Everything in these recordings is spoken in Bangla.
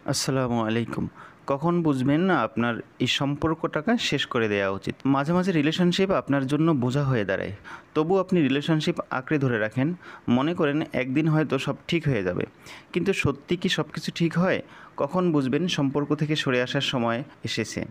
আসসালামু আলাইকুম। কখন বুঝবেন না আপনার এই সম্পর্কটাকে শেষ করে দেওয়া উচিত? মাঝে, মাঝে রিলেশনশিপ আপনার জন্য বোঝা হয়ে দাঁড়ায়। তবুও আপনি রিলেশনশিপ আঁকড়ে ধরে রাখেন। মনে করেন একদিন হয়তো সব ঠিক হয়ে যাবে। কিন্তু সত্যি কি সব কিছু ঠিক হয়? কখন বুঝবেন সম্পর্ক থেকে সরে আসার সময় এসেছে?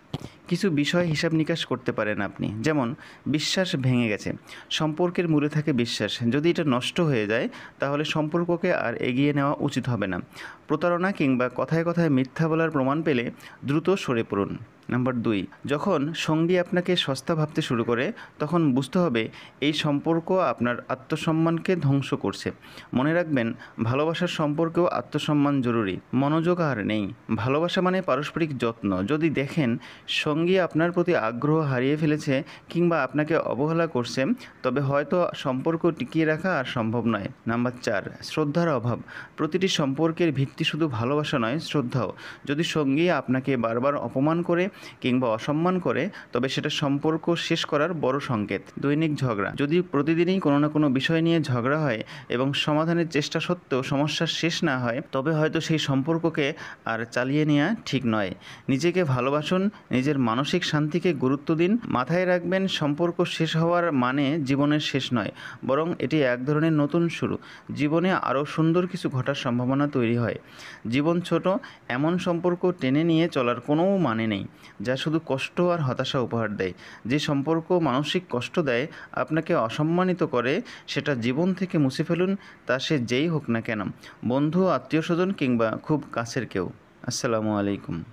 কিছু বিষয় হিসাব নিকাশ করতে পারেন আপনি। যেমন বিশ্বাস ভেঙে গেছে। সম্পর্কের মূলে থাকে বিশ্বাস। যদি এটা নষ্ট হয়ে যায় তাহলে সম্পর্ককে আর এগিয়ে নেওয়া উচিত হবে না। প্রতারণা কিংবা কথায়, কথায় মিথ্যা বলার প্রমাণ পেলে দ্রুত সরে পড়ুন। নাম্বার ২, যখন সঙ্গী আপনাকে সস্তা ভাবতে শুরু করে, তখন বুঝতে হবে এই সম্পর্ক আপনার আত্মসম্মানকে ধ্বংস করছে। মনে রাখবেন, ভালোবাসার সম্পর্কেও আত্মসম্মান জরুরি। মনোযোগ আর নেই। ভালোবাসা মানে পারস্পরিক যত্ন। যদি দেখেন সঙ্গী আপনার প্রতি আগ্রহ হারিয়ে ফেলেছে কিংবা আপনাকে অবহেলা করছে, তবে হয়তো সম্পর্ক টিকিয়ে রাখা আর সম্ভব নয়। নাম্বার ৪, শ্রদ্ধার অভাব। প্রতিটি সম্পর্কের ভিত্তি শুধু ভালোবাসা নয়, শ্রদ্ধাও। যদি সঙ্গী আপনাকে বারবার অপমান করে কিংবা অসম্মান করে, তবে সেটা সম্পর্ক শেষ করার বড় সংকেত। দৈনিক ঝগড়া। যদি প্রতিদিনই কোনো না কোনো বিষয় নিয়ে ঝগড়া হয় এবং সমাধানের চেষ্টা সত্ত্বেও সমস্যা শেষ না হয়, তবে হয়তো সেই সম্পর্ককে আর চালিয়ে নেওয়া ঠিক নয়। নিজেকে ভালোবাসুন, নিজের মানসিক শান্তিকে গুরুত্ব দিন। মাথায় রাখবেন, সম্পর্ক শেষ হওয়ার মানে জীবনের শেষ নয়, বরং এটি এক ধরনের নতুন শুরু। জীবনে আরও সুন্দর কিছু ঘটার সম্ভাবনা তৈরি হয়। জীবন ছোট, এমন সম্পর্ক টেনে নিয়ে চলার কোনো মানে নেই, যা শুধু কষ্ট আর হতাশা উপহার দেয়। যে সম্পর্ক মানসিক কষ্ট দেয়, আপনাকে অসম্মানিত করে, সেটা জীবন থেকে মুছে ফেলুন, তা সে যেই হোক না কেন, বন্ধু, আত্মীয়স্বজন কিংবা খুব কাছের কেউ। আসসালামু আলাইকুম।